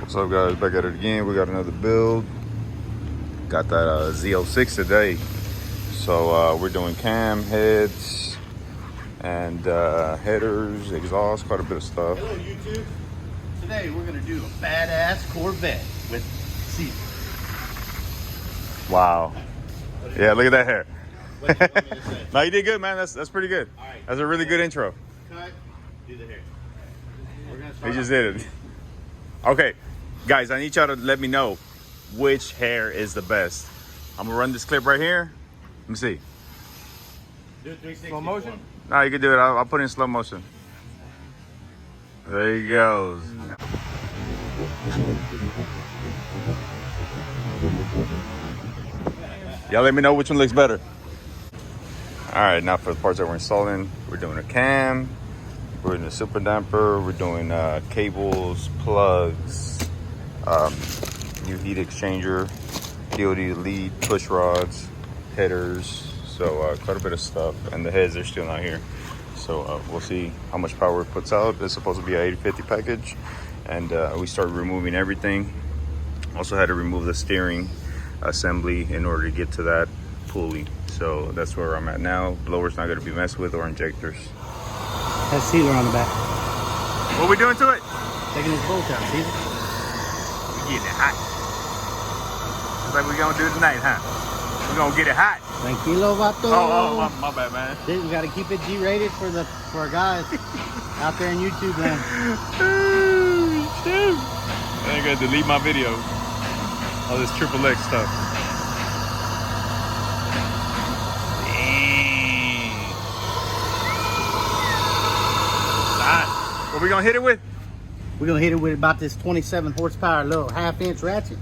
What's up, guys? Back at it again. We got another build. Got that Z06 today. So we're doing cam, heads, and headers, exhaust, quite a bit of stuff. Hello, YouTube. Today we're gonna do a badass Corvette with seats. Wow. Yeah, look at that hair. What do you want me to say? No, you did good, man. That's pretty good. All right. That's a really good intro. Cut. Do the hair. We're gonna He start. just did it. Okay, guys, I need y'all to let me know which hair is the best. I'm gonna run this clip right here. Let me see. Do 360. Slow motion? No, you can do it. I'll put it in slow motion. There he goes. Y'all let me know which one looks better. All right, now for the parts that we're installing, we're doing a cam, we're doing a super damper, we're doing cables, plugs, new heat exchanger, DOD lead, push rods, headers, so quite a bit of stuff, and the heads are still not here. So we'll see how much power it puts out. It's supposed to be an 80/50 package, and we started removing everything. Also had to remove the steering assembly in order to get to that pulley. So that's where I'm at now. Blower's not gonna be messed with, or injectors. Has sealer on the back. What we doing to it? Taking his bolt out, see? We getting it hot. Just like we gonna do tonight, huh? We gonna get it hot. Tranquilo, vato. Oh, my bad, man. Dude, we gotta keep it G-rated for our guys out there in YouTube land. Oh, shit. I ain't gonna delete my video. All this triple X stuff. Dang. Hot. What we gonna hit it with? We're gonna hit it with about this 27 horsepower little half-inch ratchet.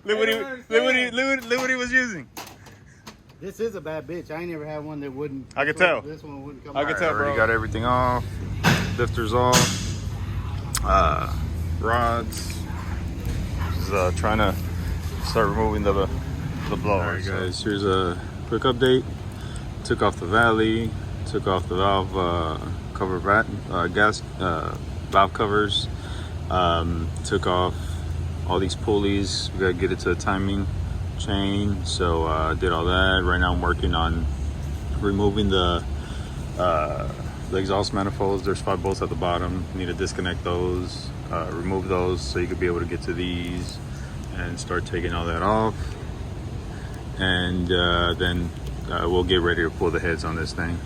Look what he was using. This is a bad bitch. I ain't never had one that wouldn't. I can tell. This one wouldn't come I out. can tell, bro. Already got everything off. Lifters off. Rods. Just trying to start removing the blower. All right, guys. Here's a quick update. Took off the valley. Took off the valve cover gas valve covers. Took off all these pulleys. We gotta get it to the timing chain, so did all that. Right now I'm working on removing the exhaust manifolds. There's 5 bolts at the bottom. Need to disconnect those, remove those, so you could be able to get to these and start taking all that off. And then we'll get ready to pull the heads on this thing.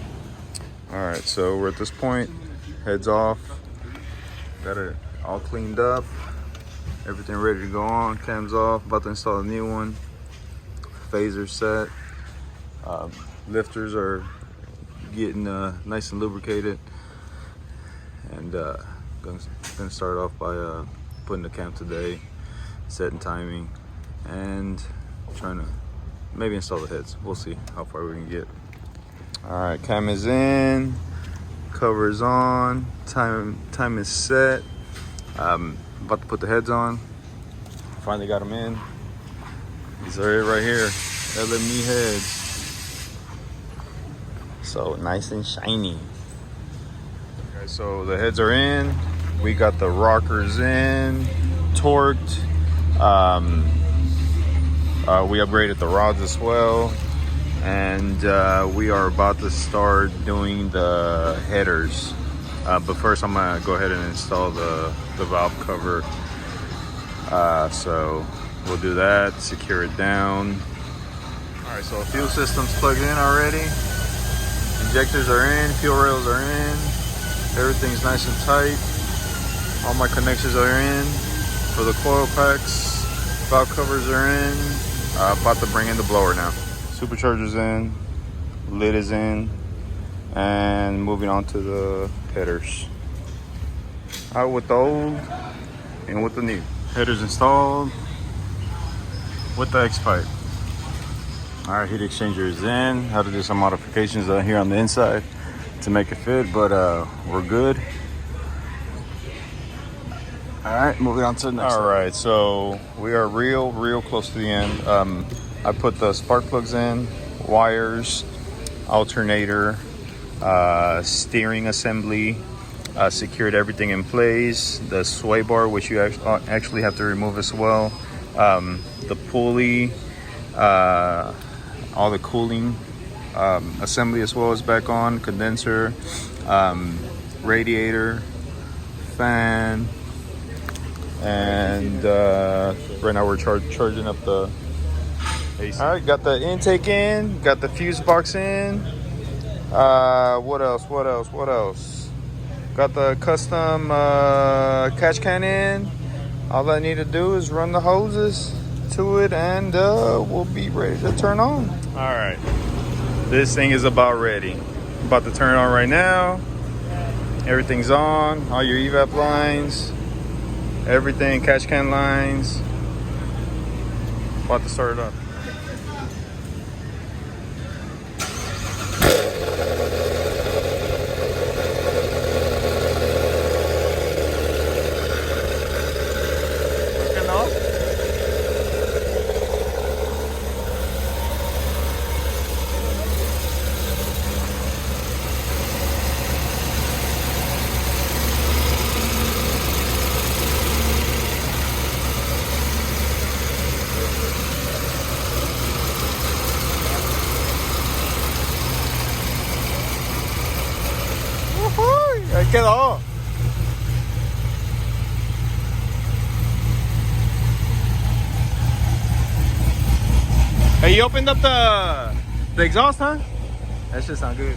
All right, so we're at this point. Heads off. Got it all cleaned up. Everything ready to go on. Cams off. About to install a new one. Phaser set. Lifters are getting nice and lubricated. And gonna start off by putting the cam today, setting timing, and trying to maybe install the heads. We'll see how far we can get. All right, cam is in. Cover is on. Time is set. About to put the heads on. Finally got them in. These are it right here. LME heads. So nice and shiny. Okay, so the heads are in. We got the rockers in, torqued. We upgraded the rods as well. And we are about to start doing the headers. But first I'm gonna go ahead and install the valve cover. So we'll do that, secure it down. All right, so fuel system's plugged in already. Injectors are in, fuel rails are in. Everything's nice and tight. All my connections are in. For the coil packs, valve covers are in. About to bring in the blower now. Supercharger's in, lid is in, and moving on to the headers. Out with the old and with the new. Headers installed with the X-pipe. All right, heat exchanger is in. Had to do some modifications here on the inside to make it fit, but we're good. All right, moving on to the next. All right, so we are real close to the end. I put the spark plugs in, wires, alternator, steering assembly, secured everything in place. The sway bar, which you actually have to remove as well. The pulley, all the cooling assembly as well is back on. Condenser, radiator, fan. And right now we're charging up the AC. All right, got the intake in, got the fuse box in. What else? Got the custom catch can in. All I need to do is run the hoses to it, and we'll be ready to turn on. All right, this thing is about ready. About to turn on right now. Everything's on. All your evap lines. Everything, catch can lines. About to start it up. Working off. Ahí quedó. Hey, you opened up the exhaust, huh? That shit sound good.